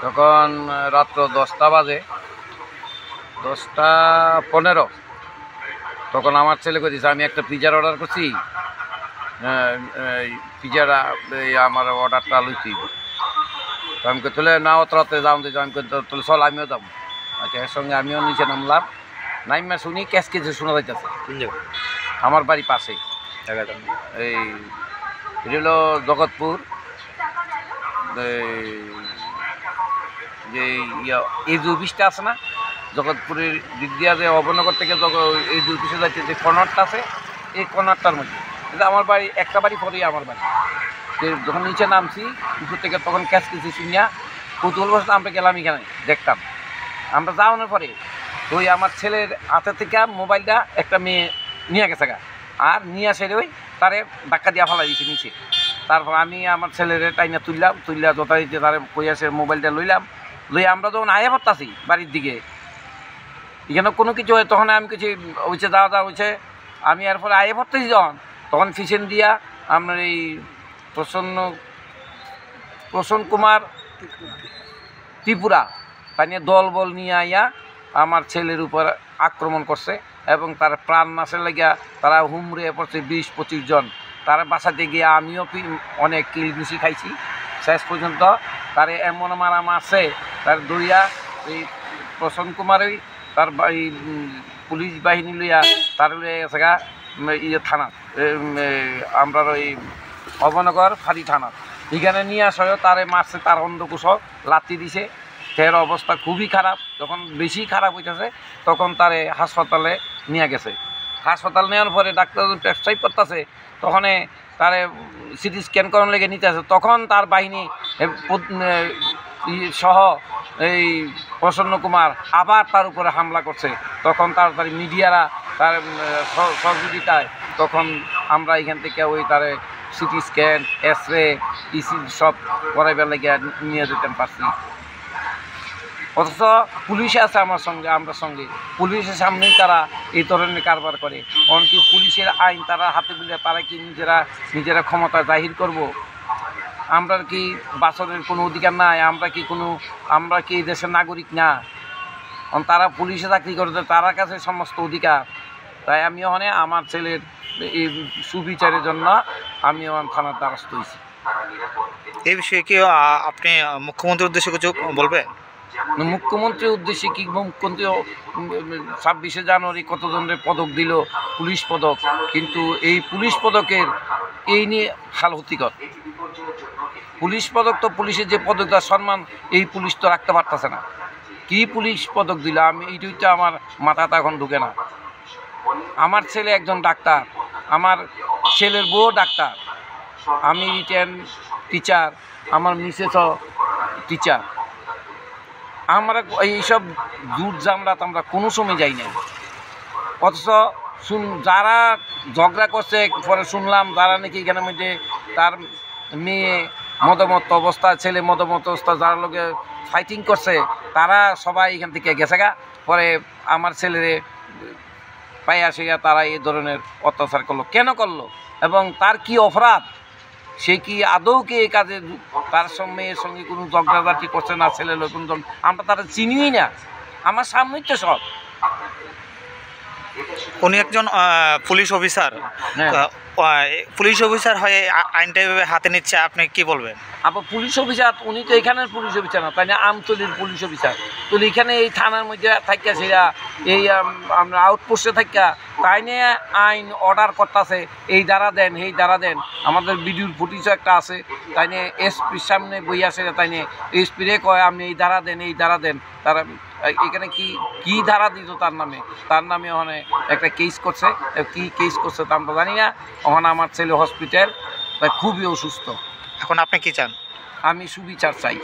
তখন রাত্র 10টা বাজে, 10:15। তখন আমার ছেলে করেছে আমি একটা পিজার অর্ডার করছি, পিজার আমার অর্ডারটা লইছি। তো আমি তুলে না অত রাত্রে যাও দিতে, আমি তুলে চল আমিও যাবো। আচ্ছা, এর সঙ্গে আমিও নিচে নামলাম। নাইমা শুনি ক্যাশ কেছে শোনা যাইতেছে আমার বাড়ি পাশে। এই এটা হলো জগৎপুর, যে এজু অফিসটা আছে না, জগৎপুরের দিক দিয়া যে অবনগর থেকে এজু অফিসে যাচ্ছে যে কর্নারটা আছে, এই কর্নারটার মধ্যে এটা আমার বাড়ি। একটা বাড়ি পরেই আমার বাড়ি। যখন নিচে নামছি উপর থেকে, তখন ক্যাশ কেছি শুনিয়া কৌতূহল বসে আমরা গেলাম এখানে দেখতাম। আমরা যাওয়ানোর পরে ওই আমার ছেলের হাতে থেকে মোবাইলটা একটা মেয়ে নিয়ে গেছে গা, আর নিয়ে আসে ওই তারে ধাক্কা দিয়া ফেলা দিয়েছে নিচে। তারপর আমি আমার ছেলের টাইনা তুললা যথারীতি তারে কই আসে মোবাইলটা লইলাম। লই আমরা যখন আয়া পড়তাছি বাড়ির দিকে, এখানে কোনো কিছু হয়, তখন আমি কিছু হয়েছে যাওয়া হয়েছে। আমি এরপরে আয়া পড়তেছি তখন ফিসেন দিয়া আপনার এই প্রসন্ন কুমার ত্রিপুরা তাই নিয়ে দলবল নিয়ে আইয়া আমার ছেলের উপর আক্রমণ করছে এবং তার প্রাণ নাশের লাগিয়া তারা হুমড়ে পড়ছে 20-25 জন। তার বাসাতে গিয়ে আমিও অনেক কিলঘুষি খাইছি। শেষ পর্যন্ত তার এমন মারা মারছে, তার দইয়া এই প্রসন্ন কুমারই তার পুলিশ বাহিনী লইয়া তার গেছে গা থানা, আমরা ওই অবনগর ফাঁড়ি থানা এখানে নিয়ে আসাও তারে মারছে, তার অন্ধকুশ লাথি দিছে। তার অবস্থা খুবই খারাপ। যখন বেশি খারাপ হইতেছে তখন তারে হাসপাতালে নিয়ে গেছে। হাসপাতাল নেওয়ার পরে ডাক্তার প্রেসক্রাইব করতেছে, তখন তারে সিটি স্ক্যান করার লেগে নিতে আসে। তখন তার বাহিনী সহ এই প্রসন্ন কুমার আবার তার উপরে হামলা করছে। তখন তাড়াতাড়ি মিডিয়ারা তার সহযোগিতায় তখন আমরা এখান থেকে ওই তারে সিটি স্ক্যান, এক্সরে, ইসি সব করাইবার লেগে নিয়ে যেতে পারছি। অথচ পুলিশ আছে আমার সঙ্গে, আমরা সঙ্গে পুলিশের সামনেই তারা এই ধরনের কারবার করে। এমনকি পুলিশের আইন তারা হাতে তুলে তারা কি নিজেরা ক্ষমতা জাহির করব? আমরা কি বাঁচানোর কোনো অধিকার নাই? আমরা কি এই দেশের নাগরিক না? তারা পুলিশে চাকরি করতে, তার কাছে সমস্ত অধিকার। তাই আমি ওখানে আমার ছেলের এই সুবিচারের জন্য আমি থানার দ্বারস্থ হয়েছি। এই বিষয়ে কি আপনি মুখ্যমন্ত্রীর উদ্দেশ্যে কিছু বলবে? মুখ্যমন্ত্রীর উদ্দেশ্যে কি, মুখ্যমন্ত্রী 26শে জানুয়ারি কতজনের পদক দিল, পুলিশ পদক, কিন্তু এই পুলিশ পদকের এই নিয়ে হাল হতিকর। পুলিশ পদক তো পুলিশের যে পদকটা সম্মান এই পুলিশ তো রাখতে পারতেছে না। কি পুলিশ পদক দিল আমি এইটা আমার মাথাটা এখন ঢুকে না। আমার ছেলে একজন ডাক্তার, আমার ছেলের বউ ডাক্তার, আমি রিটার্ন টিচার, আমার মিসেসও টিচার। আমরা এইসব জুট জামলাত আমরা কোনো সময় যাই না। অথচ যারা ঝগড়া করছে, পরে শুনলাম যারা নাকি এখানের মধ্যে তার মেয়ে মদমত্ত অবস্থা, ছেলে মদমত্ত অবস্থা, যারা লোকে ফাইটিং করছে, তারা সবাই এখান থেকে গেছে গা। পরে আমার ছেলেরে পায়ে আসিয়া তারা এই ধরনের অত্যাচার করলো। কেন করলো এবং তার কি অপরাধ? সে কি আদৌ কি এই কাজে তার মেয়ের সঙ্গে কোনো ঝগড়াঝাটি করছে না? ছেলে লোক আমরা তারা চিনিই না, আমার সামনেই তো সব। উনি একজন পুলিশ অফিসার, পুলিশ অফিসার হয়ে আইনটা এভাবে হাতে নিচ্ছে, আপনি কি বলবেন? আবার পুলিশ অফিসার, উনি তো এখানের পুলিশ অফিসার না, তাই না আমতলির পুলিশ অফিসার। তো এখানে এই থানার মধ্যে থাকিয়া সেরা এই আমরা আউটপোস্টে থাকিয়া তাই নিয়ে আইন অর্ডার করতেছে, এই দ্বারা দেন এই দ্বারা দেন। আমাদের ভিডিওর ফুটেজও একটা আছে, তাই নিয়ে এসপির সামনে বই আছে, তাই নিয়ে এসপিরে কয় আপনি এই দ্বারা দেন এই দ্বারা দেন। তারা এখানে কি ধারা দিত তার নামে ওখানে একটা কেস করছে। কি কেস করছে তা আমরা জানি না। ওখানে আমার ছেলে হসপিটাল, খুবই অসুস্থ। এখন আপনি কি চান? আমি সুবিচার চাই।